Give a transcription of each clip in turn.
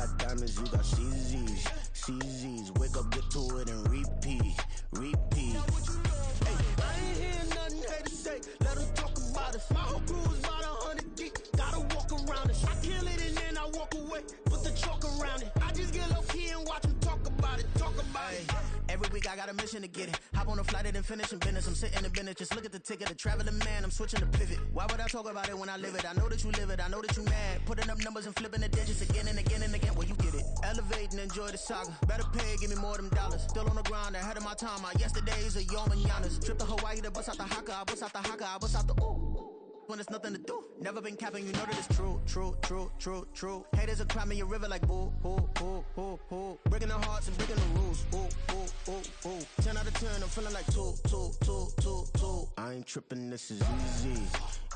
got diamonds, you got CZs. CZs, wake up, get to it, and repeat. Repeat. Hey, I ain't hearing nothing haters say. Let them talk about us. My whole crew is about 100 deep. Gotta walk around it. I kill it and then I walk away. Put the chalk around it. I just get low key and watch them talk about it. Talk about it. Every week I got a mission to get it. Hop on a flight and then finish in business. I'm sitting in business. Just look at the ticket. A traveling man. I'm switching to pivot. Why would I talk about it when I live it? I know that you live it. I know that you mad. Putting up numbers and flipping the digits again and again and again. Well, you get it. Elevate and enjoy the saga. Better pay, give me more than dollars. Still on the ground, ahead of my time. My yesterdays are your mananas. Trip to Hawaii to bust out the haka. I bust out the haka. I bust out the ooh. When there's nothing to do. Never been capping, you know that it's true, true, true, true, true. Haters are climbing your river like boo, boo, boo, boo, boo. Breaking the hearts and breaking the rules. Ooh, ooh, ooh, ooh. 10 out of 10, I'm feeling like 2, 2, 2, 2, 2. I ain't tripping, this is easy,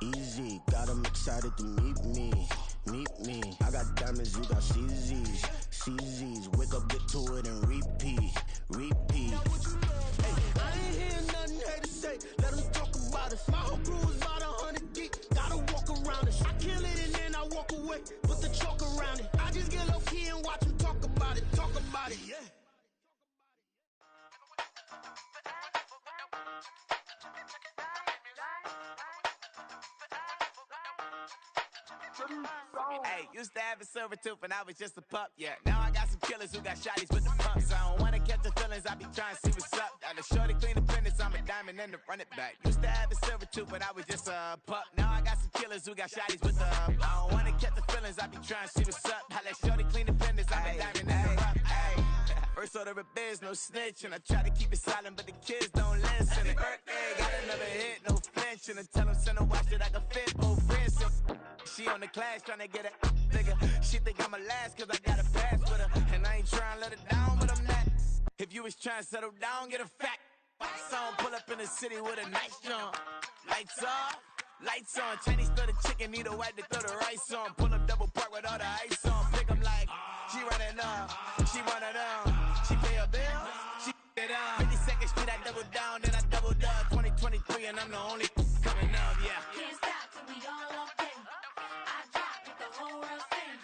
easy. Got 'em excited to meet me, meet me. I got diamonds, you got CZs, CZs. Wake up, get to it, and repeat, repeat. Hey, I ain't hearing nothing haters say. Let them talk about us. My whole crew is about 100 deep. Gotta walk around it. I kill it and then I walk away. Put the chalk around it. I just get low key and watch them talk about it. Talk about it, yeah. Hey, used to have a silver tooth when I was just a pup, yeah. Now I got some killers who got shotties with the pumps. I don't wanna catch the feelings, I be trying to see what's up. Got a shorty clean the fitness, I'm a diamond and to run it back. Used to have a silver tooth when I was just a pup. Now I got some killers who got shotties with the I don't wanna catch the feelings, I be trying to see what's up. I let shorty clean the fitness, I'm a diamond and to run. First order of biz, no snitch, and I try to keep it silent, but the kids don't listen. Birthday, got another hit, no flinch, and I tell them send a watch that I can fit both wrists. She on the class trying to get it bigger. She think I'm a last cause I got a pass with her. And I ain't trying to let it down, but I'm not. If you was trying to settle down, get a fact. Song pull up in the city with a nice jump. Lights off, lights on. Chinese throw the chicken, need a wipe to throw the rice on. Pull up double park with all the ice on. Pick 'em like, she running up, she running down. She pay her bill, she it up. 52nd Street, I double down, then I doubled up. 2023 and I'm the only coming up, yeah. Can't stop till we all locked in. I drop with the whole world sing.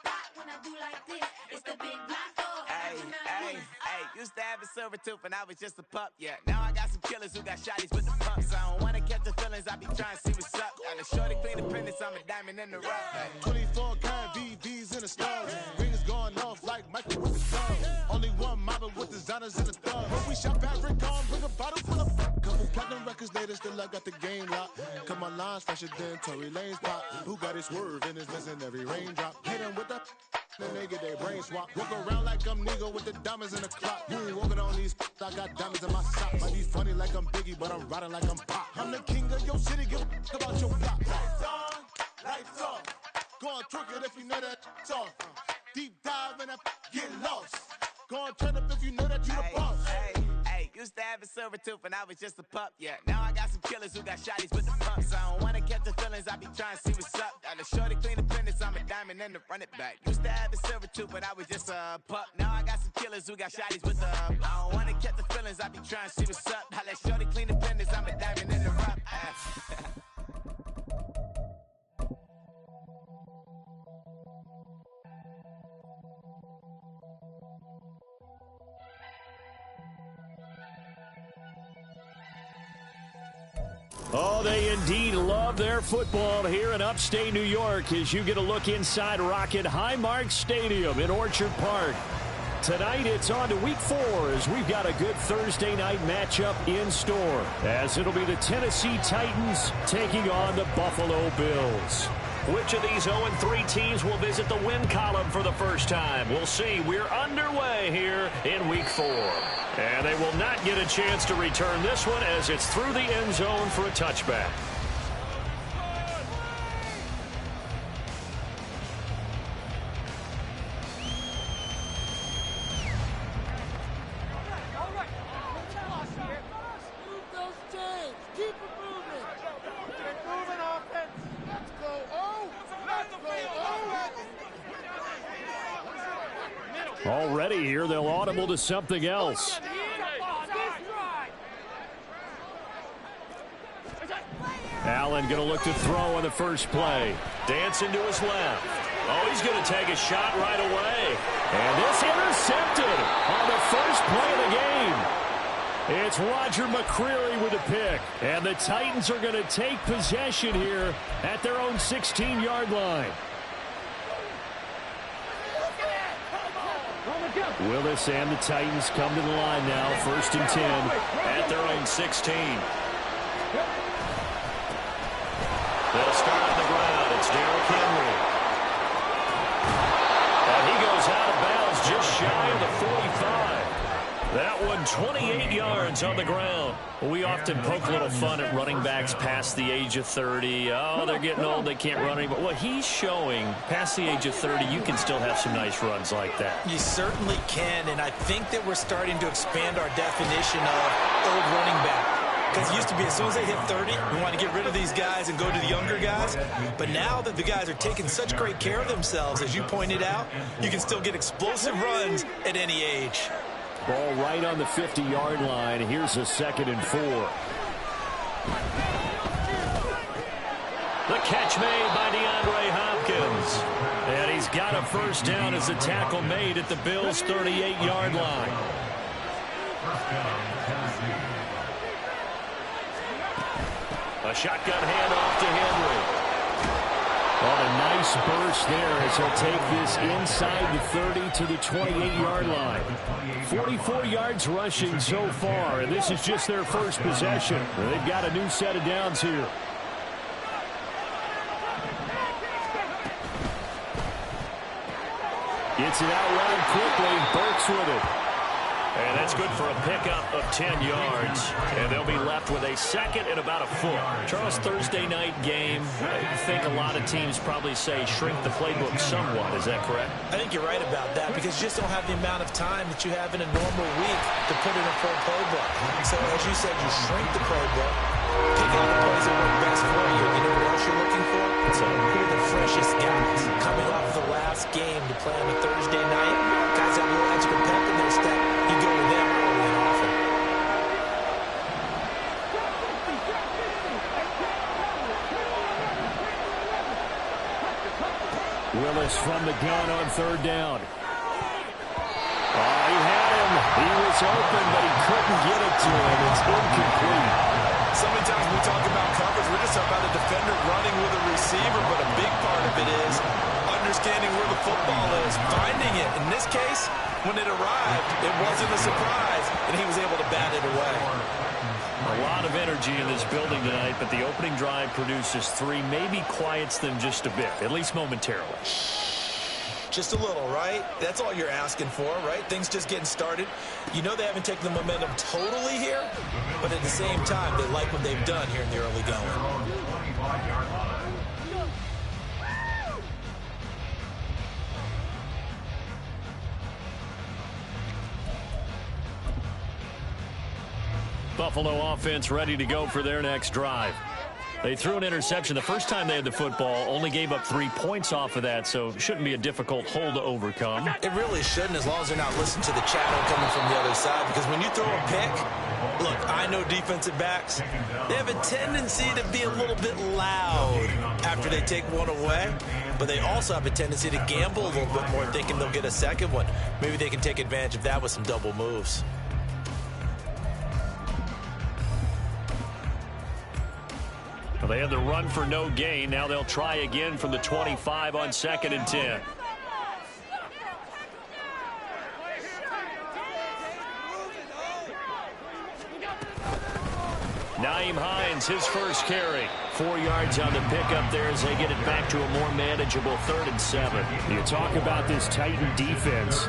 Rock when I do like this, it's the big block door. Hey, used to have a silver tooth when I was just a pup, yeah. Now I got some killers who got shotties with the pumps. I don't wanna catch the feelings, I be trying to see what's up. Got a shorty clean the prentice, I'm a diamond in the rough. Hey. 24 karat VVs in the stars. Rings going off like Michael with the sun. Only one mobbing with designers in the thumb. When we shop at Rick on, bring a bottle full of couple platinum records later, still I got the game locked. Come on, lines fresher than Tory Lane's pop. Who got his swerve and is missing every raindrop? Hit him with the then they get their brain swap. Walk around like I'm Nego with the diamonds in the clock. You ain't walking on these, I got diamonds in my socks. Might be funny like I'm Biggie, but I'm riding like I'm Pop. I'm the king of your city, give a about your block. Lights on, lights off. Go on, twerk it if you know that's off. Deep dive and get lost. Go on, turn up if you know that you the boss. Hey, used to have a silver tooth when I was just a pup, yeah. Now I got some killers who got shotties with the pumps. I don't wanna catch the feelings, I be trying to see what's up. Got a shorty clean the fitness, I'm a diamond and to run it back. Used to have a silver tooth when I was just a pup. Now I got some killers who got shotties with the I don't wanna catch the feelings, I be trying to see what's up. I let shorty clean the fitness, I'm a diamond in the rough. Oh, they indeed love their football here in upstate New York as you get a look inside Rocket Highmark Stadium in Orchard Park. Tonight it's on to week 4 as we've got a good Thursday night matchup in store, as it'll be the Tennessee Titans taking on the Buffalo Bills. Which of these 0-3 teams will visit the win column for the first time? We'll see. We're underway here in week 4. And they will not get a chance to return this one as it's through the end zone for a touchback. Already here, they'll audible to something else. Allen going to look to throw on the first play. Dancing to his left. Oh, he's going to take a shot right away. And this intercepted on the first play of the game. It's Roger McCreary with a pick. And the Titans are going to take possession here at their own 16-yard line. Willis and the Titans come to the line now. 1st and 10 at their own 16. They'll start on the ground. It's Derrick Henry. And he goes out of bounds just shy of the 45. That one 28 yards on the ground. We often poke a little fun at running backs past the age of 30. Oh, they're getting old, they can't run anymore. Well, he's showing past the age of 30, you can still have some nice runs like that. You certainly can, and I think that we're starting to expand our definition of old running back. Because it used to be as soon as they hit 30, we want to get rid of these guys and go to the younger guys. But now that the guys are taking such great care of themselves, as you pointed out, you can still get explosive runs at any age. Ball right on the 50-yard line. Here's a 2nd and 4. The catch made by DeAndre Hopkins. And he's got a first down as the tackle made at the Bills' 38-yard line. A shotgun handoff to Henry. Well, a nice burst there as he'll take this inside the 30 to the 28-yard line. 44 yards rushing so far, and this is just their first possession. They've got a new set of downs here. Gets it out right quickly. Burks with it. And that's good for a pickup of 10 yards. And they'll be left with a 2nd and about a foot. Charles, Thursday night game, I think a lot of teams probably say shrink the playbook somewhat. Is that correct? I think you're right about that because you just don't have the amount of time that you have in a normal week to put in a full playbook. So as you said, you shrink the playbook, pick out the plays that work best for you. You know what else you're looking for? So who are the freshest guys coming off the last game to play on a Thursday night? Guys have a little extra pep in their step. You go to them early and often. Willis from the gun on 3rd down. Oh, he had him. He was open, but he couldn't get it to him. It's incomplete. So many times we talk about coverage, we're just talking about a defender running with a receiver, but a big part of it is understanding where the football is, finding it. In this case, when it arrived, it wasn't a surprise, and he was able to bat it away. A lot of energy in this building tonight, but the opening drive produces 3, maybe quiets them just a bit, at least momentarily. Just a little, right? That's all you're asking for, right? Things just getting started. You know they haven't taken the momentum totally here, but at the same time, they like what they've done here in the early going. Buffalo offense ready to go for their next drive. They threw an interception the first time they had the football, only gave up 3 points off of that, so it shouldn't be a difficult hole to overcome. It really shouldn't, as long as they're not listening to the chatter coming from the other side, because when you throw a pick, look, I know defensive backs, they have a tendency to be a little bit loud after they take one away, but they also have a tendency to gamble a little bit more, thinking they'll get a second one. Maybe they can take advantage of that with some double moves. They had the run for no gain. Now they'll try again from the 25 on 2nd and 10. Nyheim Hines, his first carry. 4 yards on the pickup there as they get it back to a more manageable 3rd and 7. You talk about this Titan defense.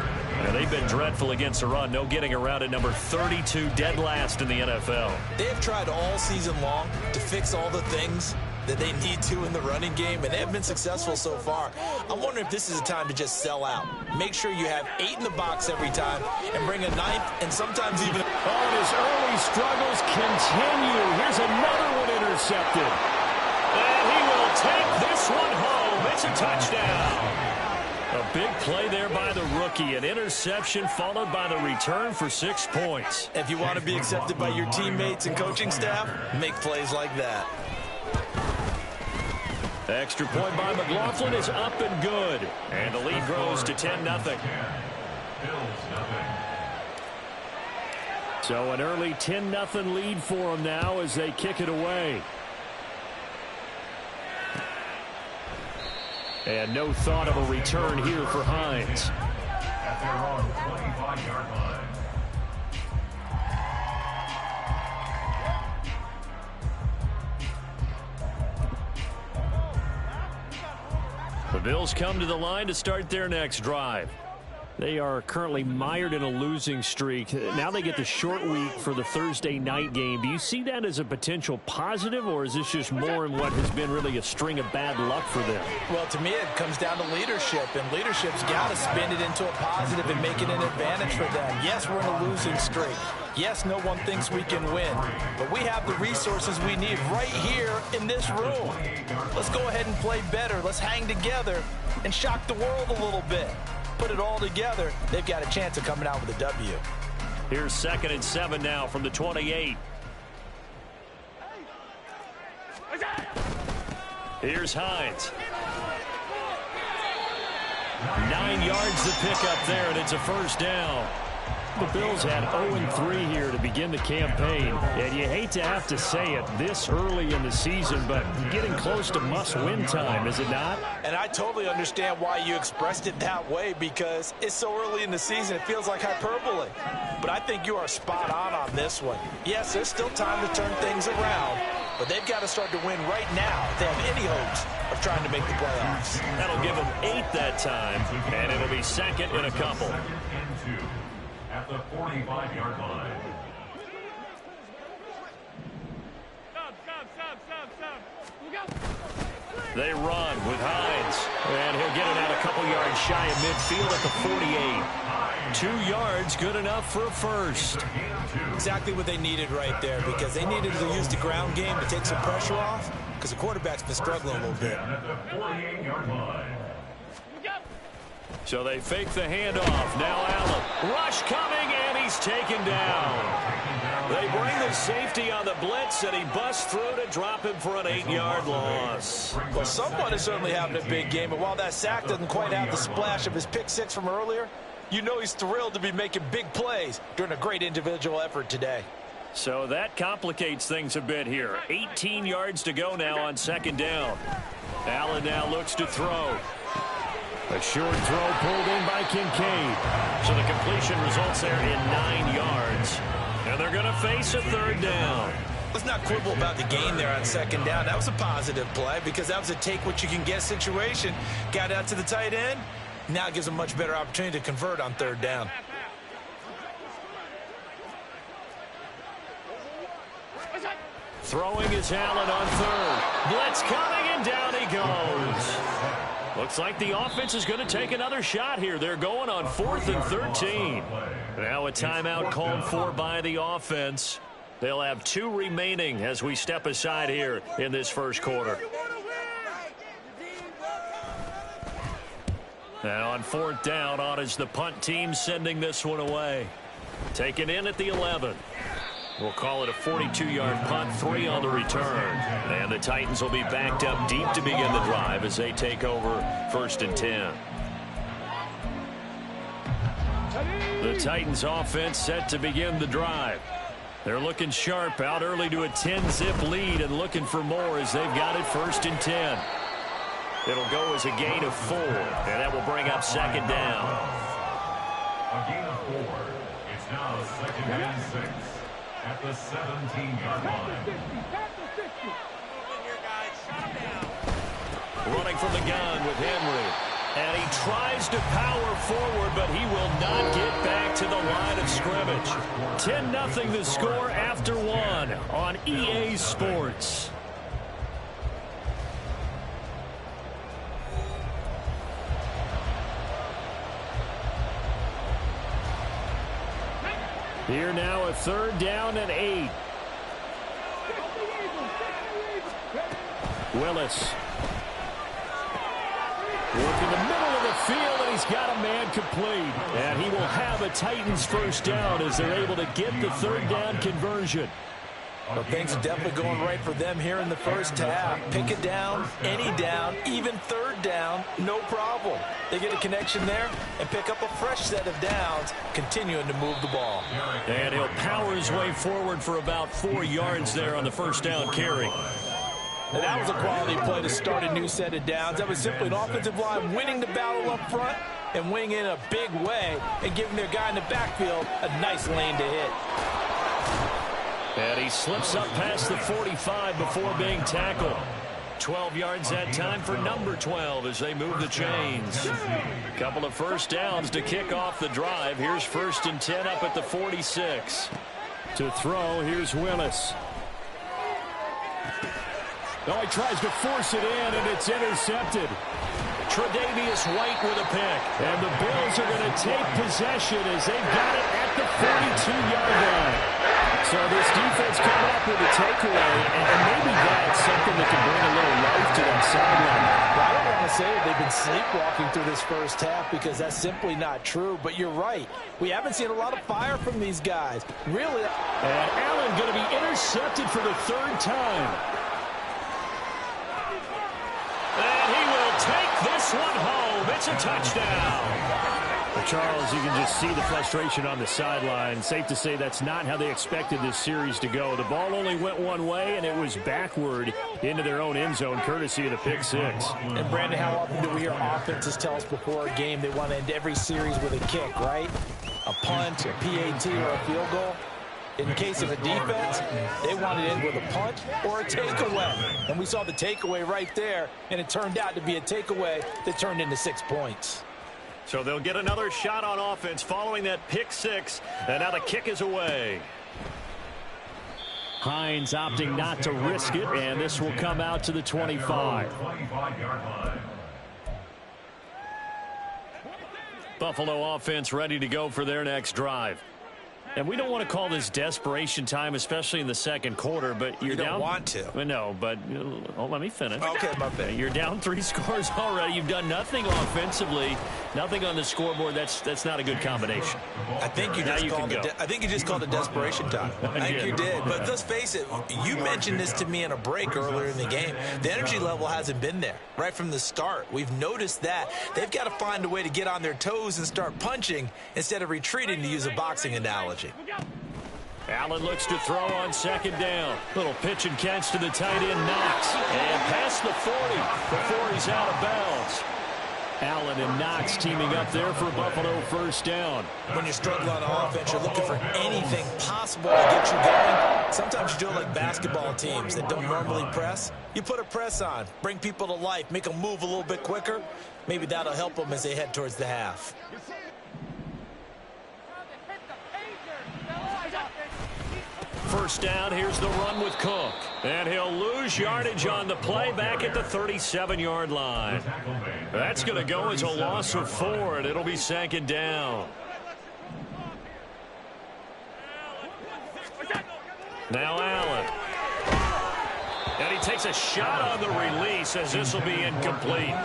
They've been dreadful against the run. No getting around at number 32, dead last in the NFL. They've tried all season long to fix all the things that they need to in the running game, and they have been successful so far. I'm wondering if this is a time to just sell out. Make sure you have 8 in the box every time and bring a 9th and sometimes even... Oh, and his early struggles continue. Here's another one intercepted. And he will take this one home. It's a touchdown. A big play there by the rookie. An interception followed by the return for 6 points. If you want to be accepted by your teammates and coaching staff, make plays like that. Extra point by McLaughlin is up and good. And the lead grows to 10-0. So an early 10-0 lead for them now as they kick it away. And no thought of a return here for Hines. At their own 25-yard line. The Bills come to the line to start their next drive. They are currently mired in a losing streak. Now they get the short week for the Thursday night game. Do you see that as a potential positive, or is this just more in what has been really a string of bad luck for them? Well, to me, it comes down to leadership, and leadership's got to spin it into a positive and make it an advantage for them. Yes, we're in a losing streak. Yes, no one thinks we can win, but we have the resources we need right here in this room. Let's go ahead and play better. Let's hang together and shock the world a little bit. Put it all together, they've got a chance of coming out with a W. Here's 2nd and 7 now from the 28. Here's Hines. 9 yards to pick up there, and it's a first down. The Bills had 0-3 here to begin the campaign, and you hate to have to say it this early in the season, but getting close to must-win time, is it not? And I totally understand why you expressed it that way, because it's so early in the season, it feels like hyperbole. But I think you are spot on this one. Yes, there's still time to turn things around, but they've got to start to win right now if they have any hopes of trying to make the playoffs. That'll give them 8 that time, and it'll be 2nd and a couple. At the 45-yard line. They run with Hines, and he'll get it out a couple yards shy of midfield at the 48. 2 yards, good enough for a first. Exactly what they needed right there, because they needed to use the ground game to take some pressure off, because the quarterback's been struggling a little bit. At the 48-yard line. So they fake the handoff. Now Allen. Rush coming, and he's taken down. They bring the safety on the blitz, and he busts through to drop him for an 8-yard loss. Well, someone is certainly having a big game, and while that sack doesn't quite have the splash of his pick six from earlier, you know he's thrilled to be making big plays during a great individual effort today. So that complicates things a bit here. 18 yards to go now on 2nd down. Allen now looks to throw. A short throw pulled in by Kincaid. So the completion results there in 9 yards. And they're going to face a 3rd down. Let's not quibble about the gain there on 2nd down. That was a positive play because that was a take-what-you-can-get situation. Got out to the tight end. Now it gives a much better opportunity to convert on 3rd down. Throwing is Allen on 3rd. Blitz coming, and down he goes. Looks like the offense is going to take another shot here. They're going on 4th and 13. Now a timeout called for by the offense. They'll have 2 remaining as we step aside here in this first quarter. Now on 4th down, on is the punt team sending this one away. Taken in at the 11. We'll call it a 42-yard punt, 3 on the return. And the Titans will be backed up deep to begin the drive as they take over 1st and 10. The Titans offense set to begin the drive. They're looking sharp, out early to a 10-zip lead and looking for more as they've got it 1st and 10. It'll go as a gain of 4, and that will bring up 2nd down. A gain of 4. It's now 2nd and 6. At the 17-yard line. Running from the gun with Henry. And he tries to power forward, but he will not get back to the line of scrimmage. 10-0 the score after 1 on EA Sports. Here now a 3rd down and 8. Willis. Working the middle of the field, and he's got a man complete. And he will have a Titans 1st down as they're able to get the 3rd down conversion. Well, things are definitely going right for them here in the first half. Pick it down, any down, even third down, no problem. They get a connection there and pick up a fresh set of downs, continuing to move the ball. And he'll power his way forward for about 4 yards there on the first down carry. And that was a quality play to start a new set of downs. That was simply an offensive line winning the battle up front and winning in a big way and giving their guy in the backfield a nice lane to hit. And he slips up past the 45 before being tackled. 12 yards that time for number 12 as they move the chains. A couple of first downs to kick off the drive. Here's 1st and 10 up at the 46. To throw, here's Willis. Oh, he tries to force it in, and it's intercepted. Tre'Davious White with a pick. And the Bills are going to take possession as they've got it at the 42-yard line. So this defense coming up with a takeaway, and maybe that's something that can bring a little life to that sideline. Well, I don't want to say that they've been sleepwalking through this first half because that's simply not true, but you're right. We haven't seen a lot of fire from these guys. Really. And Allen going to be intercepted for the 3rd time. And he will take this one home. It's a touchdown. Well, Charles, you can just see the frustration on the sideline. Safe to say that's not how they expected this series to go. The ball only went one way, and it was backward into their own end zone, courtesy of the pick six. And, Brandon, how often do we hear offenses tell us before a game they want to end every series with a kick, right? A punt, a PAT, or a field goal. In case of a defense, they want it in with a punt or a takeaway. And we saw the takeaway right there, and it turned out to be a takeaway that turned into 6 points. So they'll get another shot on offense following that pick six, and now the kick is away. Hines opting not to risk it, and this will come out to the 25. Buffalo offense ready to go for their next drive. And we don't want to call this desperation time, especially in the second quarter, but you don't want to. No, but let me finish. Okay, my bad. You're down 3 scores already. You've done nothing offensively, nothing on the scoreboard. That's not a good combination. I think you just called it desperation time. I think you did. But let's face it, you mentioned this to me in a break earlier in the game. The energy level hasn't been there right from the start. We've noticed that. They've got to find a way to get on their toes and start punching instead of retreating, to use a boxing analogy. Allen looks to throw on 2nd down. Little pitch and catch to the tight end, Knox. And past the 40 before he's out of bounds. Allen and Knox teaming up there for Buffalo 1st down. When you struggle on offense, you're looking for anything possible to get you going. Sometimes you do it like basketball teams that don't normally press. You put a press on, bring people to life, make them move a little bit quicker. Maybe that'll help them as they head towards the half. First down, here's the run with Cook. And he'll lose yardage on the play back at the 37-yard line. That's going to go as a loss of 4, and it'll be 2nd down. Now Allen. And he takes a shot on the release as this will be incomplete.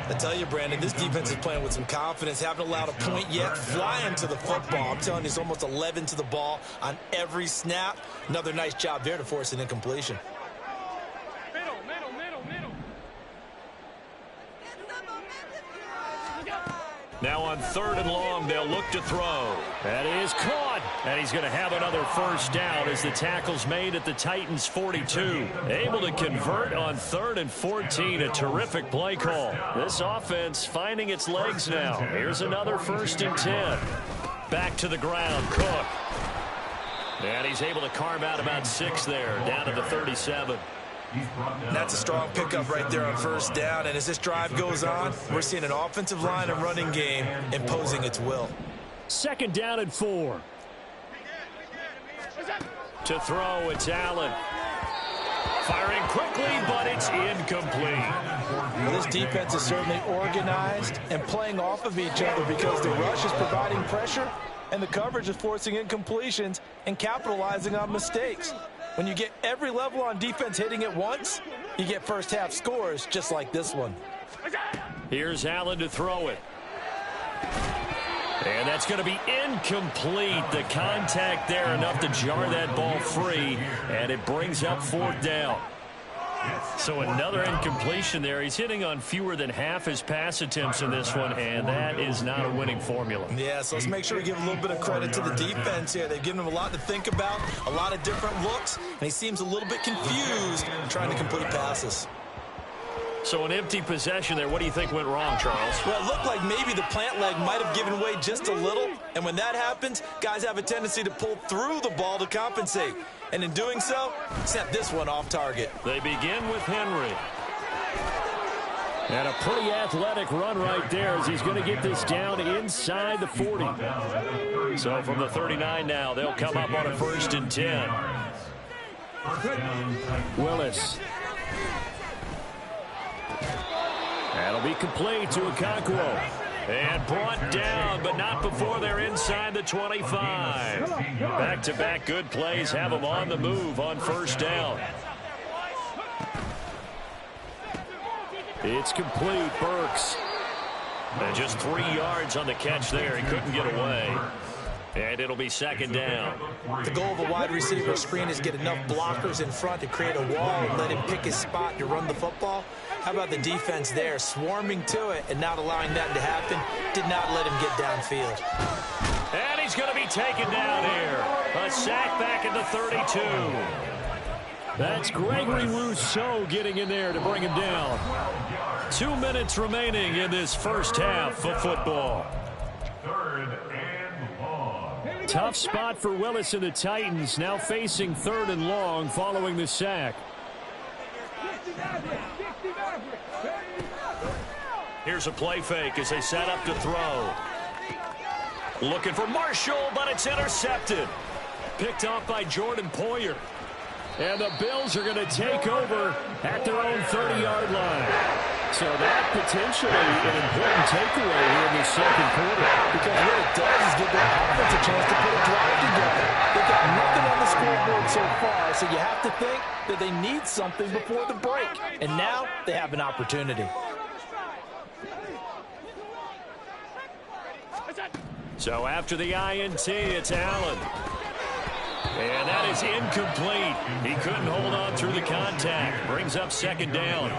I tell you, Brandon, this defense is playing with some confidence. Haven't allowed a point yet. Flying to the football. I'm telling you, it's almost 11 to the ball on every snap. Another nice job there to force an incompletion. Now on 3rd and long, they'll look to throw. That is caught. And he's going to have another first down as the tackle's made at the Titans' 42. Able to convert on 3rd and 14. A terrific play call. This offense finding its legs now. Here's another 1st and 10. Back to the ground, Cook. And he's able to carve out about 6 there, down to the 37. That's a strong pickup right there on 1st down. And as this drive goes on, we're seeing an offensive line and running game imposing its will. 2nd down and 4. To throw, it's Allen. Firing quickly, but it's incomplete. Well, this defense is certainly organized and playing off of each other because the rush is providing pressure and the coverage is forcing incompletions and capitalizing on mistakes. When you get every level on defense hitting at once, you get first half scores just like this one. Here's Allen to throw it. And that's going to be incomplete. The contact there enough to jar that ball free, and it brings up 4th down. So another incompletion there. He's hitting on fewer than half his pass attempts in this one, and that is not a winning formula. Yeah, so let's make sure we give a little bit of credit to the defense here. They've given him a lot to think about, a lot of different looks, and he seems a little bit confused trying to complete passes. So an empty possession there. What do you think went wrong, Charles? Well, it looked like maybe the plant leg might have given way just a little, and when that happens, guys have a tendency to pull through the ball to compensate. And in doing so, sent this one off target. They begin with Henry. And a pretty athletic run right there as he's going to get this down inside the 40. So from the 39 now, they'll come up on a 1st and 10. Willis. That'll be complete to Okonkwo. And brought down, but not before they're inside the 25. Back-to-back good plays have them on the move on 1st down. It's complete, Burks. And just 3 yards on the catch there. He couldn't get away. And it'll be 2nd down. The goal of a wide receiver screen is get enough blockers in front to create a wall and let him pick his spot to run the football. How about the defense there, swarming to it and not allowing that to happen? Did not let him get downfield. And he's going to be taken down here. A sack back at the 32. That's Gregory Rousseau getting in there to bring him down. 2 minutes remaining in this first half of football. 3rd and long. Tough spot for Willis and the Titans, now facing 3rd and long following the sack. Here's a play fake as they set up to throw. Looking for Marshall, but it's intercepted. Picked off by Jordan Poyer. And the Bills are going to take over at their own 30-yard line. So that potentially an important takeaway here in the 2nd quarter. Because what it does is give their offense a chance to put a drive together. They've got nothing on the scoreboard so far, so you have to think that they need something before the break. And now they have an opportunity. So after the INT, it's Allen. And that is incomplete. He couldn't hold on through the contact. Brings up 2nd down.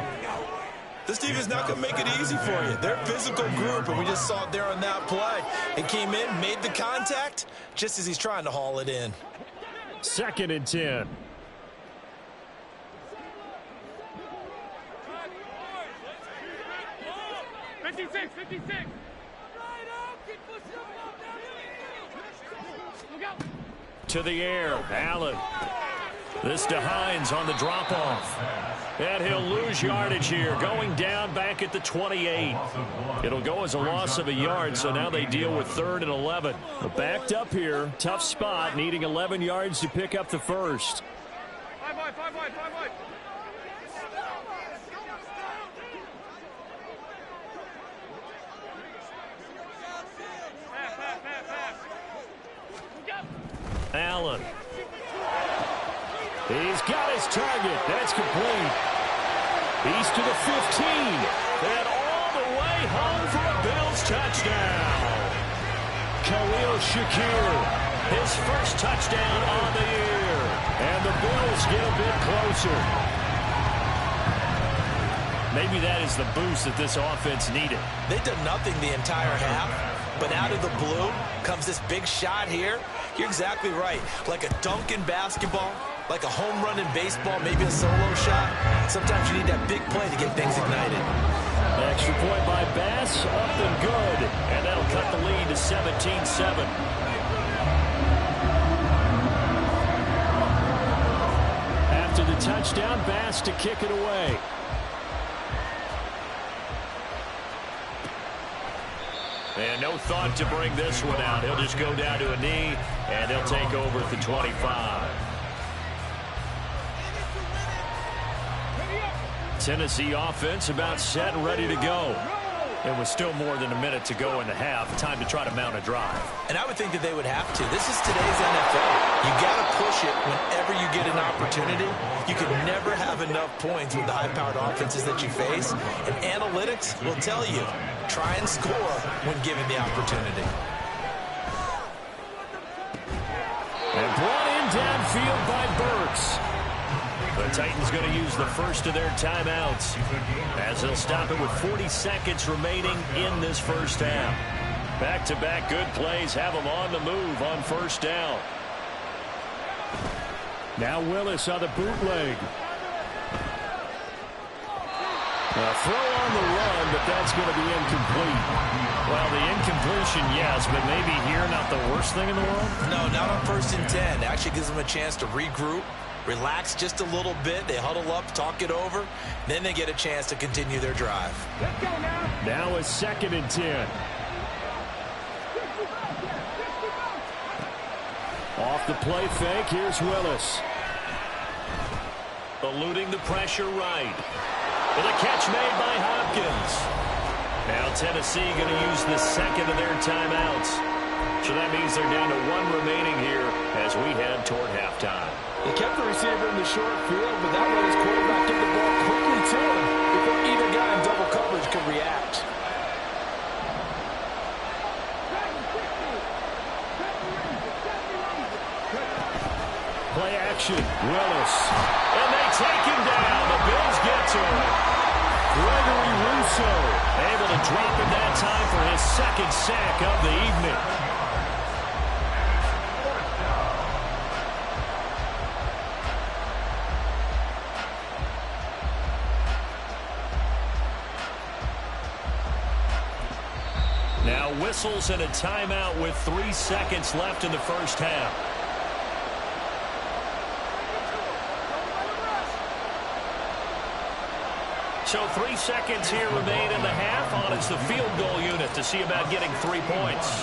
This team is not going to make it easy for you. They're a physical group, and we just saw it there on that play. It came in, made the contact, just as he's trying to haul it in. 2nd and 10. To the air, Allen. This to Hines on the drop-off. And he'll lose yardage here, going down back at the 28. It'll go as a loss of a yard, so now they deal with 3rd and 11. Backed up here, tough spot, needing 11 yards to pick up the 1st. 5 wide. Allen. He's got his target. That's complete. He's to the 15. And all the way home for a Bills touchdown. Khalil Shakir, his first touchdown on the year. And the Bills get a bit closer. Maybe that is the boost that this offense needed. They've done nothing the entire half, but out of the blue comes this big shot here. You're exactly right. Like a dunk in basketball, like a home run in baseball, maybe a solo shot. Sometimes you need that big play to get things ignited. Extra point by Bass, up and good. And that'll cut the lead to 17-7. After the touchdown, Bass to kick it away. And no thought to bring this one out. He'll just go down to a knee, and they'll take over at the 25. Tennessee offense about set and ready to go. It was still more than a minute to go in the half. Time to try to mount a drive. And I would think that they would have to. This is today's NFL. You got to push it whenever you get an opportunity. You can never have enough points with the high-powered offenses that you face. And analytics will tell you, try and score when given the opportunity. And brought in downfield by Burks. The Titans going to use the first of their timeouts as they'll stop it with 40 seconds remaining in this first half. Back-to-back good plays have them on the move on first down. Now Willis on the bootleg. A throw on the run, but that's going to be incomplete. Well, the incompletion, yes, but maybe here not the worst thing in the world? No, not on 1st and 10. Actually gives them a chance to regroup, relax just a little bit. They huddle up, talk it over. Then they get a chance to continue their drive. Let's go now. Now a 2nd and 10. Off the play fake, here's Willis. Eluding the pressure right. With a catch made by Hopkins. Now Tennessee going to use the second of their timeouts. So that means they're down to 1 remaining here as we head toward halftime. They kept the receiver in the short field, but that way his quarterback took the ball quickly to him before either guy in double coverage could react. Play action, Willis. And they take him down. The Bills get to him. Gregory Rousseau able to drop him that time for his 2nd sack of the evening. Now whistles and a timeout with 3 seconds left in the first half. So 3 seconds here remain in the half. On it's the field goal unit to see about getting 3 points.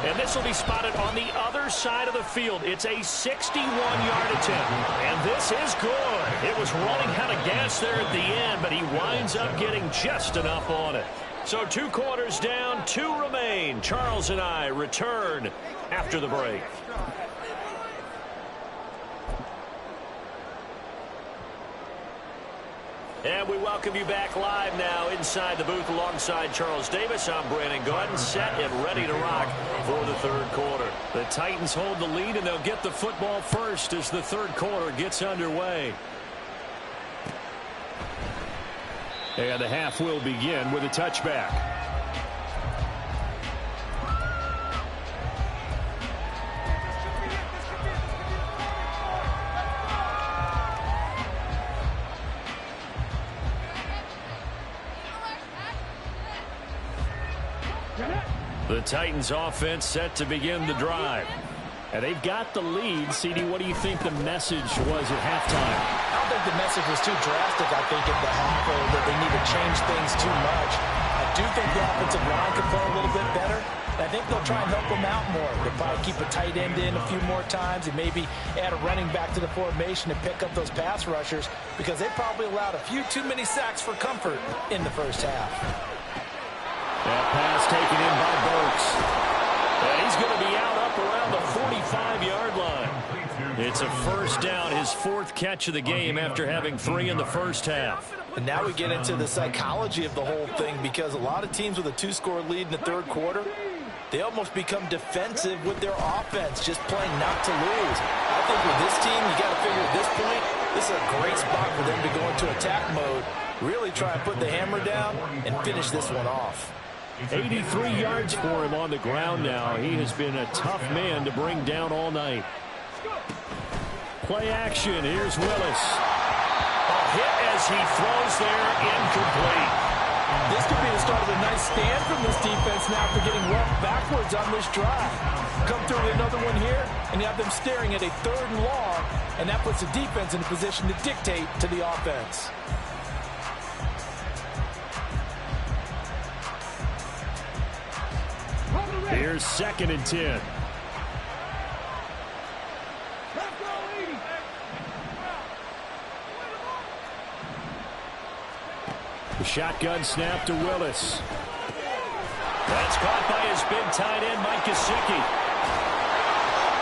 And this will be spotted on the other side of the field. It's a 61-yard attempt. And this is good. It was running out of gas there at the end, but he winds up getting just enough on it. So 2 quarters down, 2 remain. Charles and I return after the break. And we welcome you back live now inside the booth alongside Charles Davis. I'm Brandon Gaudin, set and ready to rock for the 3rd quarter. The Titans hold the lead, and they'll get the football first as the 3rd quarter gets underway. And the half will begin with a touchback. The Titans offense set to begin the drive. And they've got the lead. CD, what do you think the message was at halftime? I don't think the message was too drastic, I think, at the half, or that they need to change things too much. I do think the offensive line could play a little bit better. I think they'll try and help them out more. They'll probably keep a tight end in a few more times and maybe add a running back to the formation and pick up those pass rushers, because they probably allowed a few too many sacks for comfort in the first half. That pass taken in by Burks. And he's going to be out up around the 45-yard line. It's a first down, his 4th catch of the game after having 3 in the first half. And now we get into the psychology of the whole thing, because a lot of teams with a 2-score lead in the 3rd quarter, they almost become defensive with their offense, just playing not to lose. I think with this team, you got to figure at this point, this is a great spot for them to go into attack mode, really try and put the hammer down and finish this one off. 83 yards for him on the ground now. He has been a tough man to bring down all night. Play action. Here's Willis. A hit as he throws there, incomplete. This could be the start of a nice stand from this defense now for getting roughed backwards on this drive. Come through with another one here, and you have them staring at a 3rd and long, and that puts the defense in a position to dictate to the offense. Here's 2nd and 10. The shotgun snap to Willis. That's caught by his big tight end, Mike Gesicki.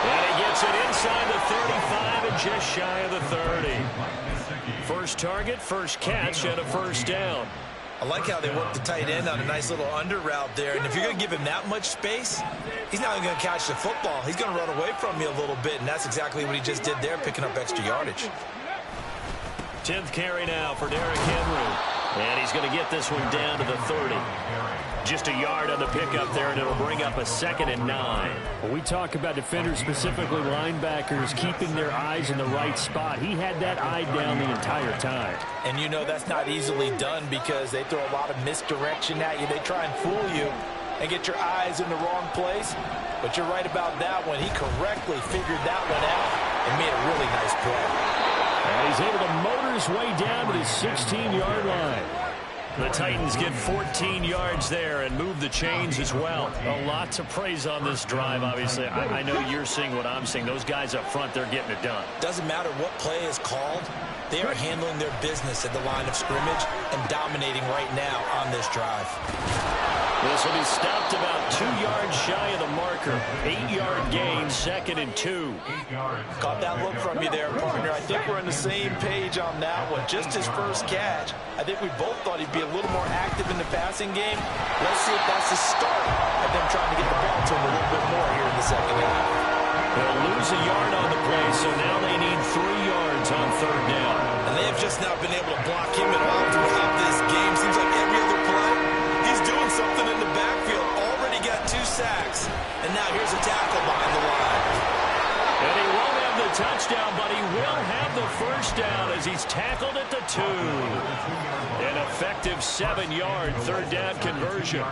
And he gets it inside the 35 and just shy of the 30. First target, first catch, and a first down. I like how they work the tight end on a nice little under route there. And if you're going to give him that much space, he's not going to catch the football. He's going to run away from you a little bit, and that's exactly what he just did there, picking up extra yardage. 10th carry now for Derrick Henry. And he's going to get this one down to the 30. Just a yard on the pickup there, and it'll bring up a 2nd and 9. When we talk about defenders, specifically linebackers, keeping their eyes in the right spot, he had that eye down the entire time. And you know that's not easily done because they throw a lot of misdirection at you. They try and fool you and get your eyes in the wrong place. But you're right about that one. He correctly figured that one out and made a really nice play. And he's able to motor his way down to the 16-yard line. The Titans get 14 yards there and move the chains as well. A lot to praise on this drive, obviously. I know you're seeing what I'm seeing. Those guys up front, they're getting it done. Doesn't matter what play is called. They are handling their business at the line of scrimmage and dominating right now on this drive. This will be stopped about 2 yards shy of the marker. 8-yard gain, 2nd and 2. Caught that look from you there, partner. I think we're on the same page on that one. Just his first catch. I think we both thought he'd be a little more active in the passing game. Let's see if that's the start of them trying to get the ball to him a little bit more here in the second half. They'll lose a yard on the play, so now they need 3 yards on 3rd down. And they have just not been able to block him at all throughout this game. Seems like every other play, he's doing something in the backfield. Already got 2 sacks. And now here's a tackle behind the line. And he won't have the touchdown, but he will have the first down as he's tackled at the 2. An effective 7-yard 3rd down conversion.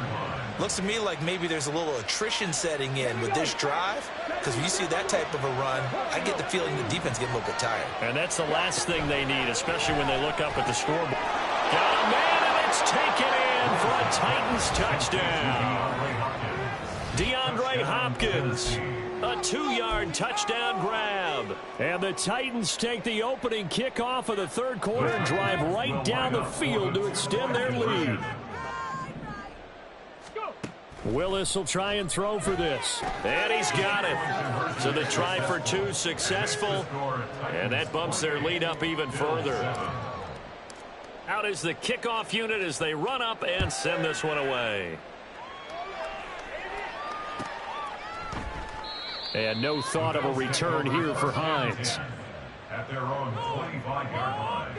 Looks to me like maybe there's a little attrition setting in with this drive, because when you see that type of a run, I get the feeling the defense getting a little bit tired. And that's the last thing they need, especially when they look up at the scoreboard. Got a man, and it's taken in for a Titans touchdown. DeAndre Hopkins, a 2-yard touchdown grab. And the Titans take the opening kickoff of the 3rd quarter and drive right down the field to extend their lead. Willis will try and throw for this. And he's got it. So the try for 2 successful. And that bumps their lead up even further. Out is the kickoff unit as they run up and send this one away. And no thought of a return here for Hines. At their own 25-yard line.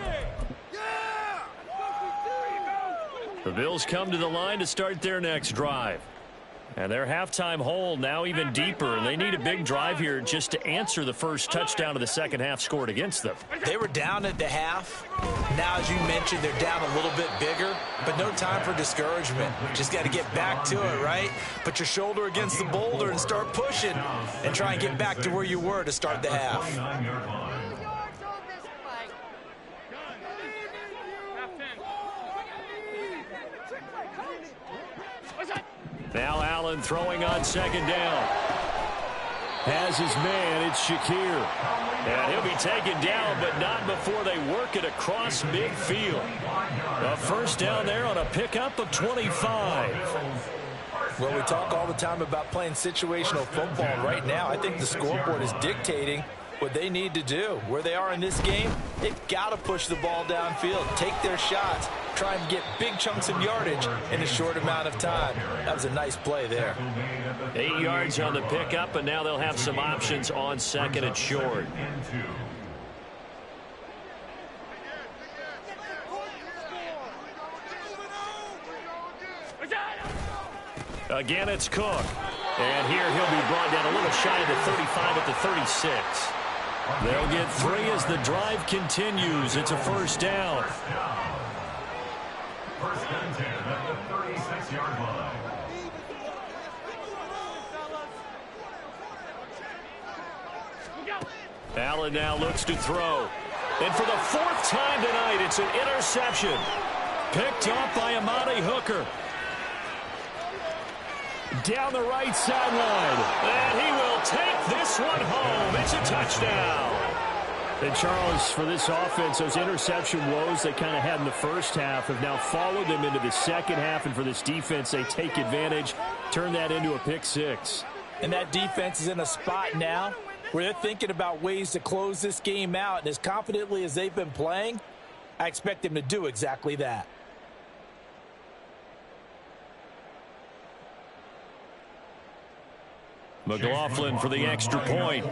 The Bills come to the line to start their next drive. And their halftime hole now even deeper, and they need a big drive here just to answer the first touchdown of the second half scored against them. They were down at the half. Now, as you mentioned, they're down a little bit bigger, but no time for discouragement. Just got to get back to it, right? Put your shoulder against the boulder and start pushing and try and get back to where you were to start the half. Now Allen throwing on 2nd down. Has his man, it's Shakir. And he'll be taken down, but not before they work it across midfield. A first down there on a pickup of 25. Well, we talk all the time about playing situational football. Right now, I think the scoreboard is dictating what they need to do. Where they are in this game, they've got to push the ball downfield, take their shots, try and get big chunks of yardage in a short amount of time. That was a nice play there. 8 yards on the pickup, and now they'll have some options on 2nd and short. Again, it's Cook. And here he'll be brought down a little shy of the 35 at the 36. They'll get 3 as the drive continues. It's a first down. First and 10 at the 36-yard line. Allen now looks to throw. And for the 4th time tonight, it's an interception. Picked up by Amani Hooker. Down the right sideline. And he will take this one home. It's a touchdown. And Charles, for this offense, those interception woes they kind of had in the first half have now followed them into the second half. And for this defense, they take advantage, turn that into a pick 6. And that defense is in a spot now where they're thinking about ways to close this game out. And as confidently as they've been playing, I expect them to do exactly that. McLaughlin for the extra point.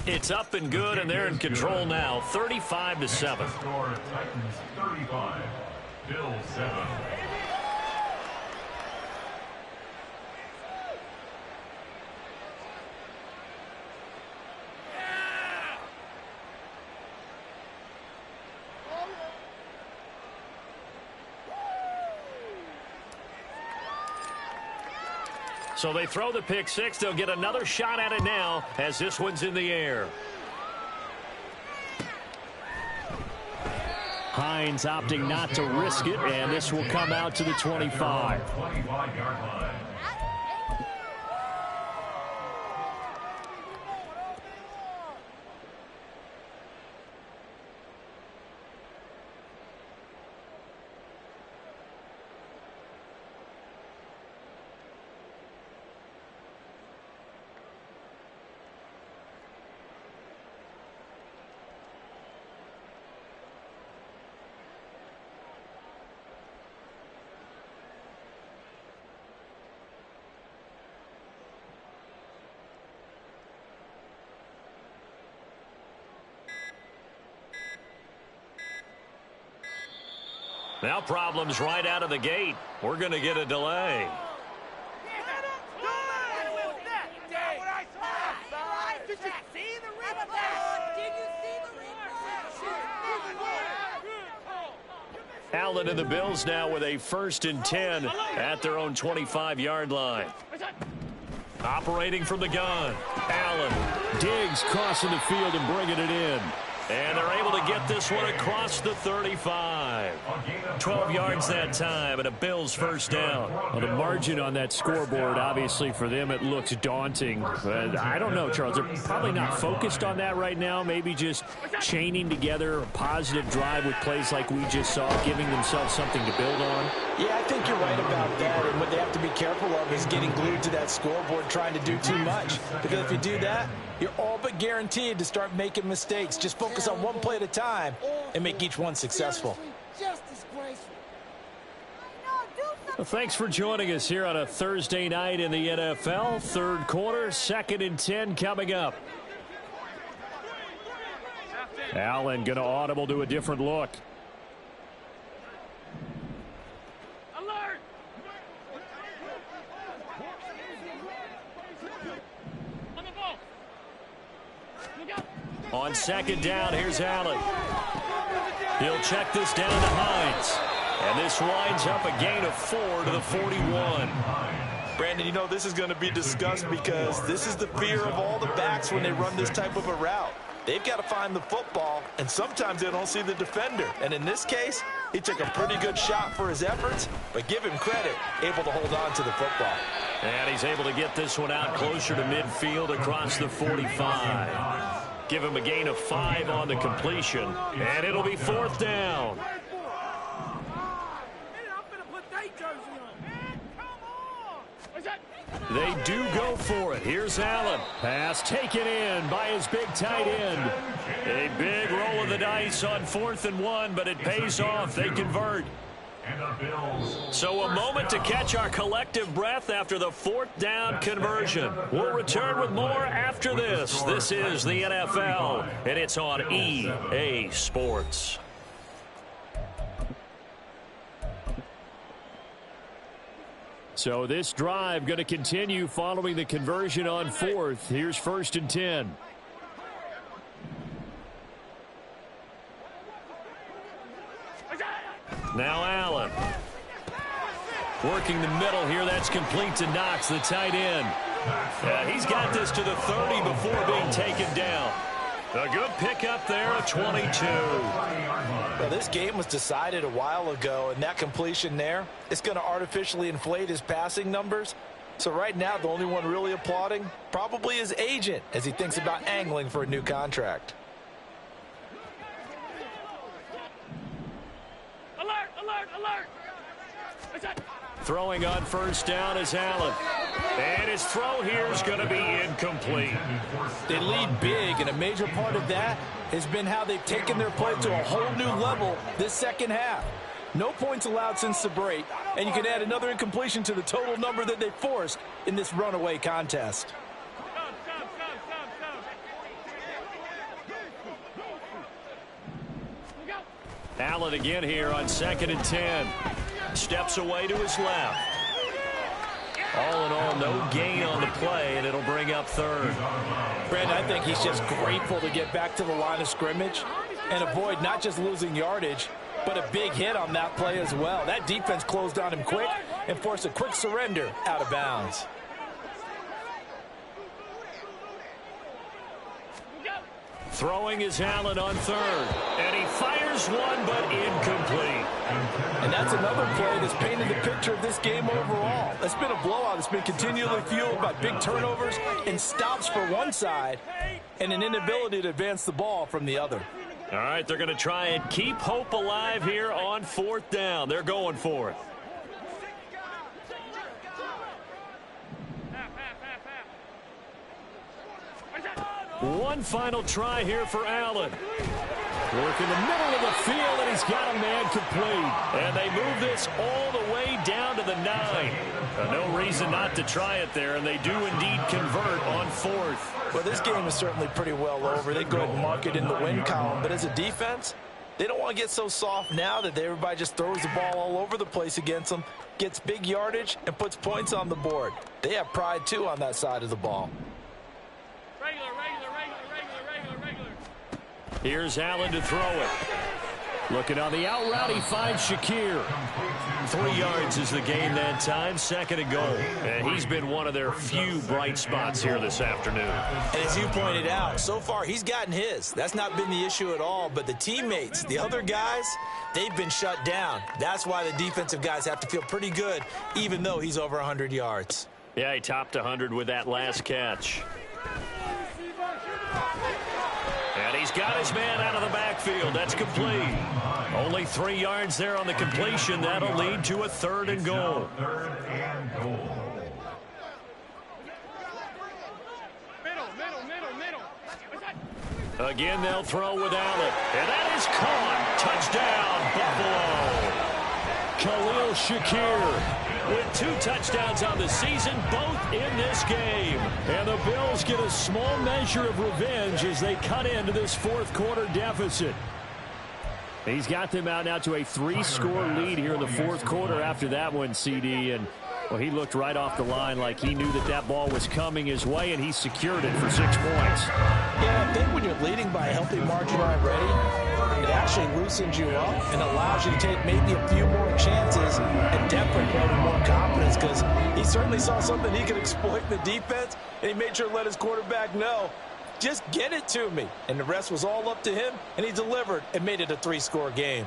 It's up and good, and they're in control now, 35-7. Score Titans 35, Bills 7. So they throw the pick six. They'll get another shot at it now as this one's in the air. Hines opting not to risk it, and this will come out to the 25. 25-yard line. Now problems right out of the gate. We're going to get a delay. Allen and the Bills now with a 1st and 10 at their own 25-yard line. Operating from the gun. Allen. Diggs crossing the field and bringing it in. And they're able to get this one across the 35. 12 yards that time, and a Bills first down. Well, the margin on that scoreboard, obviously for them, it looks daunting. But I don't know, Charles. They're probably not focused on that right now. Maybe just chaining together a positive drive with plays like we just saw, giving themselves something to build on. Yeah, I think you're right about that. And what they have to be careful of is getting glued to that scoreboard trying to do too much. Because if you do that, you're all but guaranteed to start making mistakes. Just focus on one play at a time and make each one successful. Well, thanks for joining us here on a Thursday night in the NFL. Third quarter, 2nd and 10 coming up. Allen going to audible to a different look. Alert! On the ball. Look out. On 2nd down, here's Allen. He'll check this down to Hines. And this winds up a gain of 4 to the 41. Brandon, you know this is going to be discussed because this is the fear of all the backs when they run this type of a route. They've got to find the football, and sometimes they don't see the defender. And in this case, he took a pretty good shot for his efforts, but give him credit, able to hold on to the football. And he's able to get this one out closer to midfield across the 45. Give him a gain of 5 on the completion, and it'll be 4th down. They do go for it. Here's Allen. Pass taken in by his big tight end. A big roll of the dice on 4th and 1, but it pays off. They convert. So a moment to catch our collective breath after the 4th down conversion. We'll return with more after this. This is the NFL, and it's on EA Sports. So this drive going to continue following the conversion on 4th. Here's 1st and 10. Now Allen. Working the middle here. That's complete to Knox, the tight end. He's got this to the 30 before being taken down. A good pickup there, a 22. Well, this game was decided a while ago, and that completion there, it's going to artificially inflate his passing numbers. So right now, the only one really applauding probably his agent as he thinks about angling for a new contract. Alert, alert, alert. Throwing on 1st down is Allen. And his throw here is going to be incomplete. They lead big, and a major part of that has been how they've taken their play to a whole new level this second half. No points allowed since the break, and you can add another incompletion to the total number that they forced in this runaway contest. Allen again here on 2nd and 10. Steps away to his left. All in all, no gain on the play, and it'll bring up 3rd. Brandon, I think he's just grateful to get back to the line of scrimmage and avoid not just losing yardage, but a big hit on that play as well. That defense closed on him quick and forced a quick surrender out of bounds. Throwing is Allen on 3rd, and he fires one, but incomplete. And that's another play that's painted the picture of this game overall. It's been a blowout. It's been continually fueled by big turnovers and stops for one side and an inability to advance the ball from the other. All right, they're going to try and keep hope alive here on 4th down. They're going for it. One final try here for Allen. Work in the middle of the field, and he's got a man complete. And they move this all the way down to the 9. No reason not to try it there, and they do indeed convert on 4th. Well, this game is certainly pretty well over. They go ahead and mark it in the win column. But as a defense, they don't want to get so soft now that everybody just throws the ball all over the place against them, gets big yardage, and puts points on the board. They have pride, too, on that side of the ball. Regular. Here's Allen to throw it. Looking on the out route, he finds Shakir. 3 yards is the gain that time, 2nd and goal. And he's been one of their few bright spots here this afternoon. And as you pointed out, so far he's gotten his. That's not been the issue at all. But the teammates, the other guys, they've been shut down. That's why the defensive guys have to feel pretty good, even though he's over 100 yards. Yeah, he topped 100 with that last catch. And he's got his man out of the backfield. That's complete. Only 3 yards there on the completion. That'll lead to a 3rd and goal. Middle. Again, they'll throw with Allen. And that is caught. Touchdown, Buffalo. Khalil Shakir with 2 touchdowns on the season, both in this game. And the Bills get a small measure of revenge as they cut into this 4th quarter deficit. He's got them out now to a 3-score lead here in the 4th quarter after that one, CD. And, well, he looked right off the line like he knew that ball was coming his way, and he secured it for 6 points. Yeah, I think when you're leading by a healthy margin already, it actually loosens you up and allows you to take maybe a few more chances and definitely play with more confidence, because he certainly saw something he could exploit in the defense, and he made sure to let his quarterback know, just get it to me. And the rest was all up to him, and he delivered and made it a 3-score game.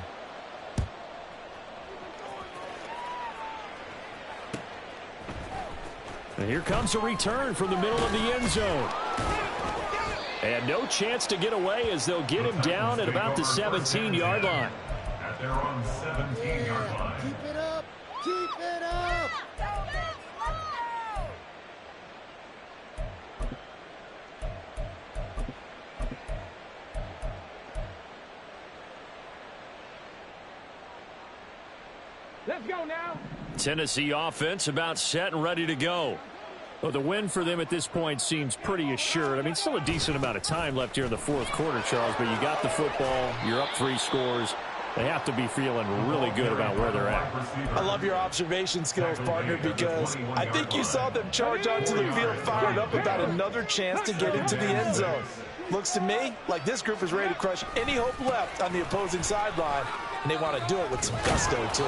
And here comes a return from the middle of the end zone. And no chance to get away as they'll get him down at about the 17-yard line. At their own 17-yard line. Keep it up. Keep it up. Let's go now. Tennessee offense about set and ready to go. Well, the win for them at this point seems pretty assured. I mean, still a decent amount of time left here in the 4th quarter, Charles, but you got the football, you're up 3 scores. They have to be feeling really good about where they're at. I love your observation skills, partner, because I think you saw them charge onto the field fired up about another chance to get into the end zone. Looks to me like this group is ready to crush any hope left on the opposing sideline, and they want to do it with some gusto, too.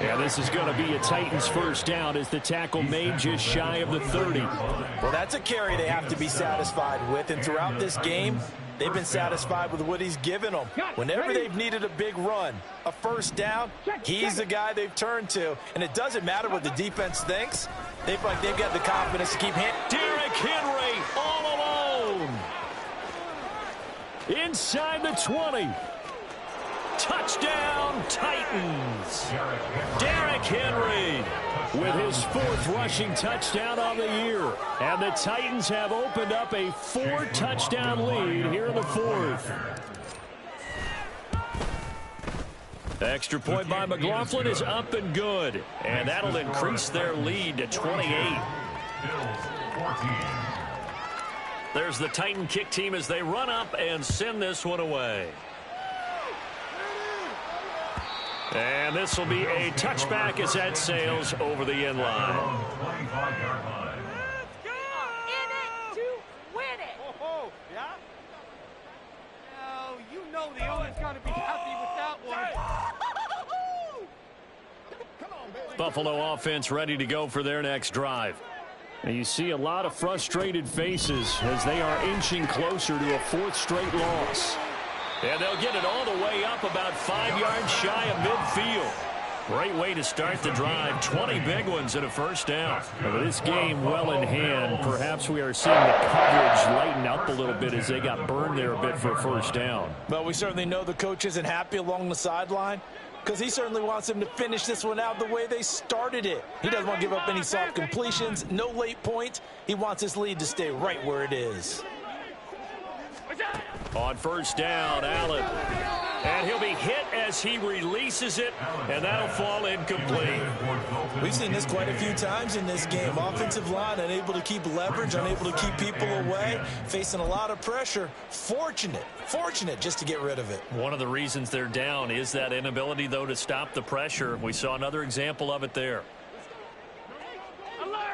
Yeah, this is going to be a Titans 1st down as the tackle made just shy of the 30. Well, that's a carry they have to be satisfied with, and throughout this game, they've been satisfied with what he's given them. Whenever they've needed a big run, a 1st down, he's the guy they've turned to, and it doesn't matter what the defense thinks. They feel like they've got the confidence to keep Derrick Henry all alone. Inside the 20. Touchdown, Titans. Derrick Henry with his 4th rushing touchdown on the year. And the Titans have opened up a 4-touchdown lead here in the 4th. Extra point by McLaughlin is up and good. And that'll increase their lead to 28. Bills 14. There's the Titan kick team as they run up and send this one away. And this will be a touchback as that sails over the end line. 25-yard line. In it to win it. Oh, yeah? Now, you know the owner's going to be happy with that one. Buffalo offense ready to go for their next drive. And you see a lot of frustrated faces as they are inching closer to a fourth straight loss. And they'll get it all the way up about 5 yards shy of midfield. Great way to start the drive. 20 big ones and a first down. With this game well in hand, perhaps we are seeing the coverage lighten up a little bit as they got burned there a bit for a first down. Well, we certainly know the coach isn't happy along the sideline because he certainly wants them to finish this one out the way they started it. He doesn't want to give up any soft completions, no late points. He wants his lead to stay right where it is. On first down, Allen. And he'll be hit as he releases it, and that'll fall incomplete. We've seen this quite a few times in this game. Offensive line unable to keep leverage, unable to keep people away, facing a lot of pressure. Fortunate just to get rid of it. One of the reasons they're down is that inability, though, to stop the pressure. We saw another example of it there.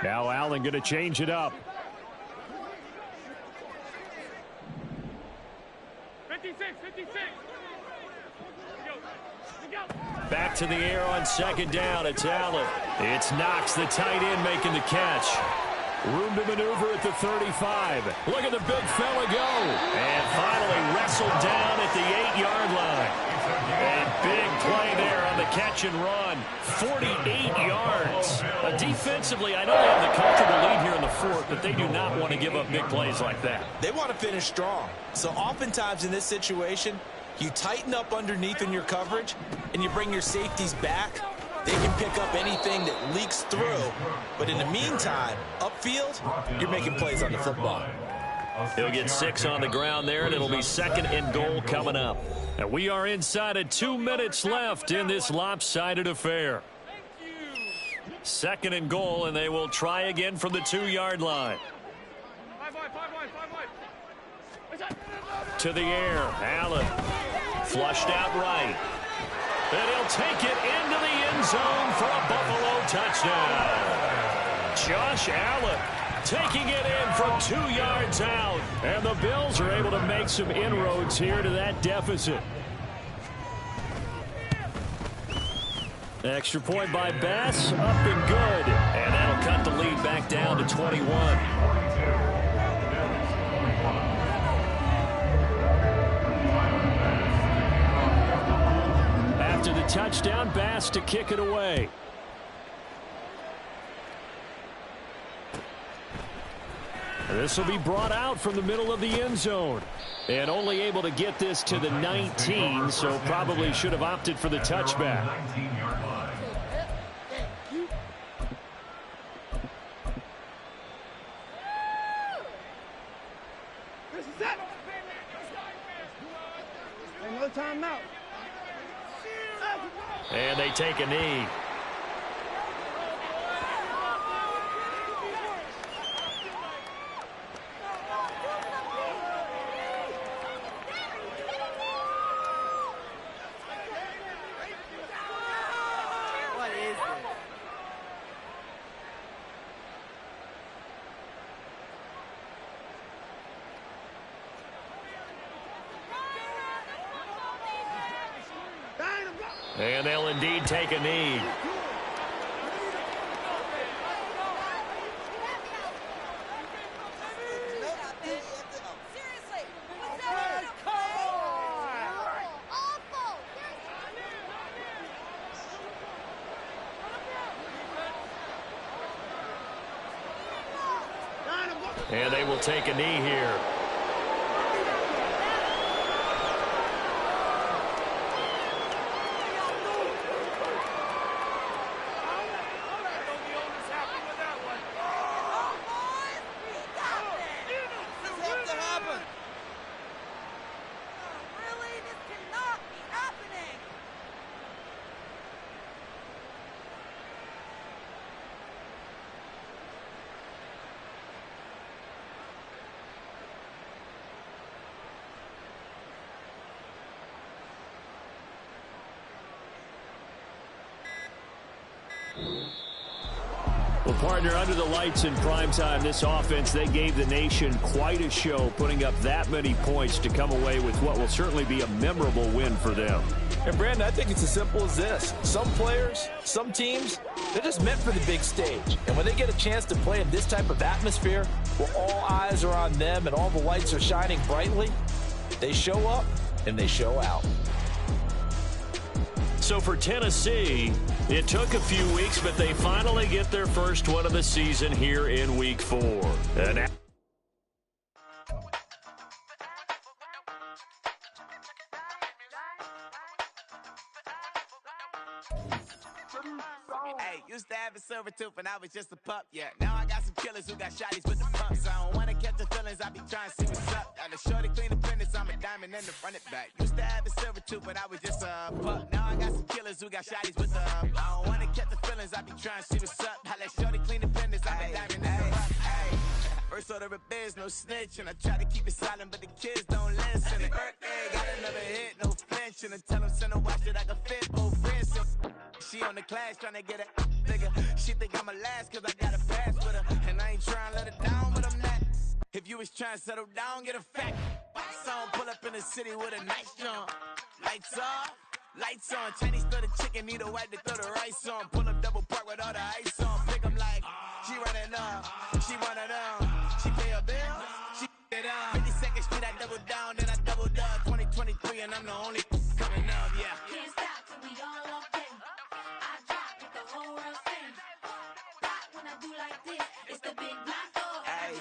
Now Allen going to change it up. 56. Back to the air on second down. It's Allen. It's Knox, the tight end, making the catch. Room to maneuver at the 35. Look at the big fella go. And finally wrestled down at the 8-yard line. And big play there on the catch and run. 48 yards. Defensively, I know they have the comfortable lead here in the fourth, but they do not want to give up big plays like that. They want to finish strong. So oftentimes in this situation, you tighten up underneath in your coverage, and you bring your safeties back. They can pick up anything that leaks through. But in the meantime, upfield, you're making plays on the football. He'll get 6 on the ground there, and it'll be second and goal coming up. And we are inside of 2 minutes left in this lopsided affair. Second and goal, and they will try again from the 2-yard line. To the air, Allen. Flushed out right. And he'll take it into the end zone for a Buffalo touchdown. Josh Allen taking it in from 2 yards out. And the Bills are able to make some inroads here to that deficit. Extra point by Bass, up and good. And that'll cut the lead back down to 21. After the touchdown, Bass to kick it away. This will be brought out from the middle of the end zone. And only able to get this to the 19, so probably should have opted for the touchback. 19-yard line. This is it. And no timeout. And they take a knee. What is this? And they'll indeed take a knee. And they will take a knee here. Well, partner, under the lights in primetime, this offense, they gave the nation quite a show, putting up that many points to come away with what will certainly be a memorable win for them. And, Brandon, I think it's as simple as this. Some players, some teams, they're just meant for the big stage. And when they get a chance to play in this type of atmosphere, where all eyes are on them and all the lights are shining brightly, they show up and they show out. So for Tennessee, it took a few weeks, but they finally get their first one of the season here in Week 4. Hey, used to have a silver tooth and I was just a pup, yeah. Now I got some killers who got shotties with the pumps. I don't wanna catch the feelings, I be trying to see what's up. Got a shorty clean the fitness, I'm a diamond and the run it back. Used to have a silver tooth but I was just a pup. Now I got some killers who got shotties with the I don't wanna catch the feelings, I be trying to see what's up. I let shorty clean the fitness, I'm a diamond and the run. First order of biz, no snitch, and I try to keep it silent, but the kids don't listen. Birthday, got another hit, no flinch, and I tell them send a watch that I can fit both wrists. She on the class trying to get a nigga. She think I'm a last cause I got a pass with her, and I ain't trying to let her down, but I'm not. If you was trying to settle down, get a fact. Song pull up in the city with a nice jump. Lights off, lights on. Chinese throw the chicken, need a wipe to throw the rice on. Pull up double park with all the ice on. Pick 'em like, she running up, she one of them. She pay her bill, she it up. 52nd Street, I double down, then I doubled up. 2023, and I'm the only coming up, yeah. Can't stop till we all up in. I drop with the whole world sing. Block when I do like this, it's the big block door. Hey,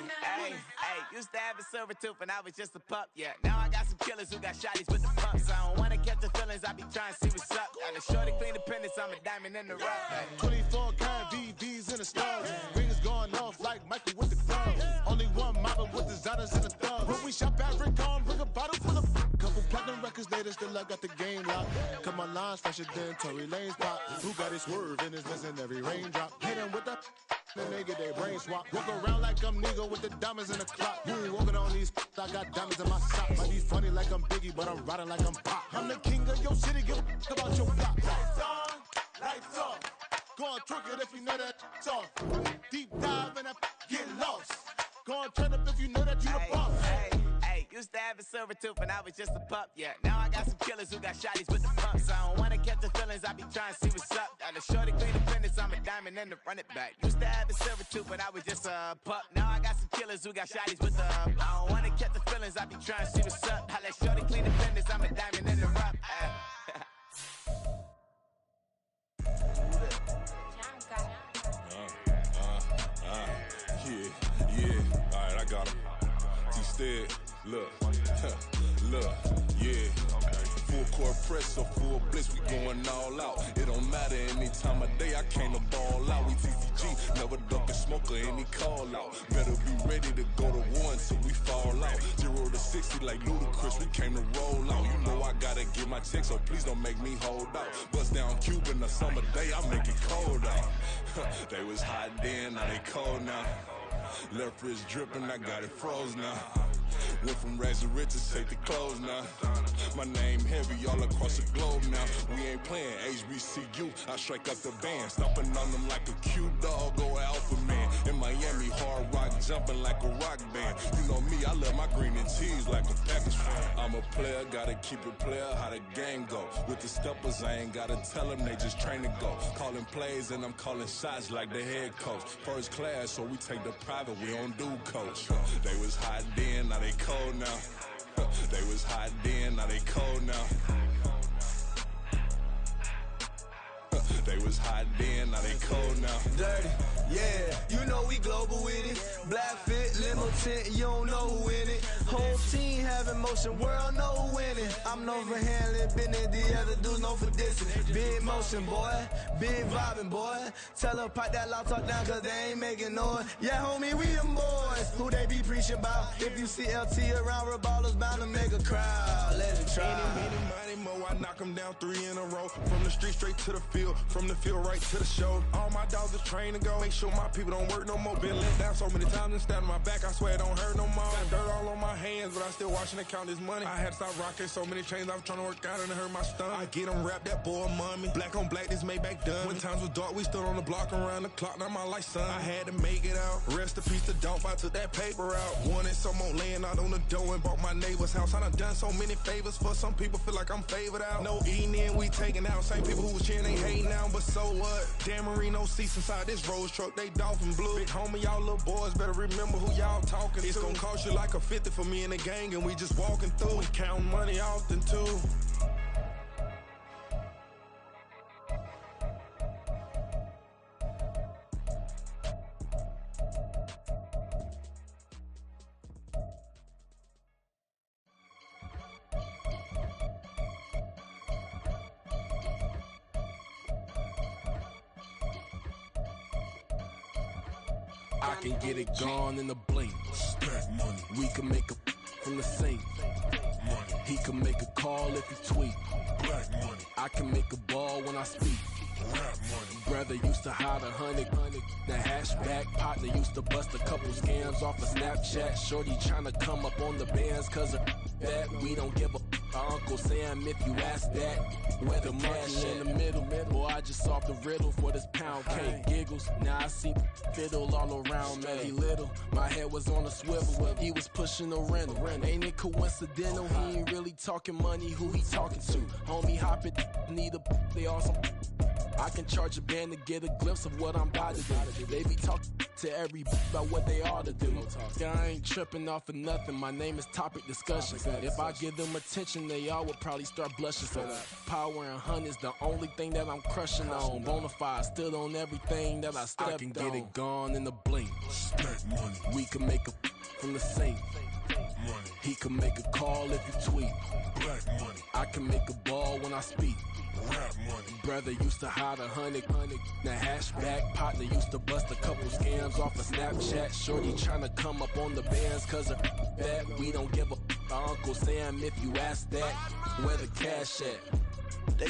used to have a silver tooth and I was just a pup, yeah. Now I got some killers who got shotties with the pumps. I don't wanna catch the feelings, I be trying to see what's up. Got a shorty clean the pendants, I'm a diamond in the rough. Hey. 24 karat VVs in the stars. Rings going off like Michael with the club. Only one mobbing with designers in the thugs. When we shop at Rick on, bring a bottle full of couple platinum records later, still I got the game locked. Cause my lines fresher than Tory Lane's pop. Who got his swerve and is missing every raindrop. Hit him with the and they get their brain swap. Walk around like I'm Negro with the diamonds in the clock. You ain't walking on these, I got diamonds in my socks. I be funny like I'm Biggie, but I'm riding like I'm Pop. I'm the king of your city, give a about your block. Lights on, lights off. Go on, twerk it if you know that it's off. Deep dive and I get lost. Go on, turn up if you know that you the boss. Hey, used to have a silver tooth and I was just a pup, yeah. Now I got some killers who got shotties with the pumps. I don't wanna catch the feelings, I be trying to see what's up. Got a shorty clean the fitness, I'm a diamond and the run it back. Used to have a silver tooth but I was just a pup. Now I got some killers who got shotties with the I don't wanna catch the feelings, I be trying to see what's up. I let shorty clean the fitness, I'm a diamond and the rough. Yeah, alright, I got him. T-Stead, look, yeah. Full court press or full blitz, we going all out. It don't matter any time of day, I came to ball out. We TCG, never duck a smoker, any call out. Better be ready to go to war until we fall out. 0 to 60 like Ludacris, we came to roll out. You know I gotta get my check, so please don't make me hold out. Bust down Cuban a summer day, I make it cold out. They was hot then, now they cold now. Left wrist dripping, I got it froze now. Went from rags to riches, take the clothes now. My name heavy all across the globe now. We ain't playing HBCU, I strike up the band. Stomping on them like a cute dog or alpha man. In Miami, hard rock jumping like a rock band. You know me, I love my green and cheese like a Packers fan. I'm a player, gotta keep it player, how the game go. With the steppers, I ain't gotta tell them, they just train to go. Calling plays and I'm calling shots like the head coach. First class, so we take the private, we don't do coach. They was hot then, now they cold now. They was hot then, now they cold now. They was hot then, now they cold now. Dirty, yeah, you know we global with it. Black fit, limo tint, you don't know who in it. Whole team having motion, world know who winning. I'm known for handling business, the other dudes known for dissing. Big motion, boy, big vibing, boy. Tell her pipe that loud talk down, cause they ain't making noise. Yeah, homie, we them boys, who they be preaching about. If you see LT around, Reballo's bound to make a crowd. Let it try. Any mo, I knock them down 3 in a row. From the street straight to the field, from the field right to the show. All my dogs are trained to go. Make sure my people don't work no more. Been let down so many times and stabbed my back. I swear it don't hurt no more. Got dirt all on my hands, but I still watching and count this money. I had to stop rocking so many chains. I was trying to work out and it hurt my stomach. I get them wrapped, that boy mommy. Black on black, this Maybach done. When times was dark, we stood on the block around the clock. Now my life, son, I had to make it out. Rest in peace to Dolph, I took that paper out. Wanted some more laying out on the dough and bought my neighbor's house. I done so many favors for some people, feel like I'm favored out. No eating in, we taking out. Same people who was cheering, they hating now, but so what? Dan Marino seats inside this Rolls truck, they Dolphin blue. Big homie, y'all little boys better remember who y'all talking to. It's gonna cost you like a 50 for me and the gang, and we just walking through and counting money often too. I can get it gone in a blink. Stack money. We can make a from the sink. Money. He can make a call if he tweet. Black money. I can make a ball when I speak. Rap money. Brother used to hide 100. The hashback partner used to bust a couple scams off of Snapchat. Shorty tryna come up on the bands cause of that. We don't give a Uncle Sam if you ask that. Where the cash in the middle. Boy, I just solved the riddle for this pound cake. Giggles, now I see fiddle all around me. Little, my head was on a swivel. He was pushing a rental. Ain't it coincidental? He ain't really talking money. Who he talking to? Homie, hop it, need a they awesome. I can charge a band to get a glimpse of what I'm about to do. They be talking to every about what they ought to do. Yeah, I ain't tripping off of nothing. My name is Topic Discussion. If I give them attention, they all would probably start blushing. So power and hunt is the only thing that I'm crushing on. Bonafide, stood on everything that I stepped on. I can get it gone in a blink. Stack money. We can make a from the sink. Money. He can make a call if you tweet. Black money. I can make a ball when I speak. Rap money. Brother used to hide 100. The hashback partner used to bust a couple scams off of Snapchat. Shorty tryna come up on the bands cause of that. We don't give a Uncle Sam if you ask that. Where the cash at? They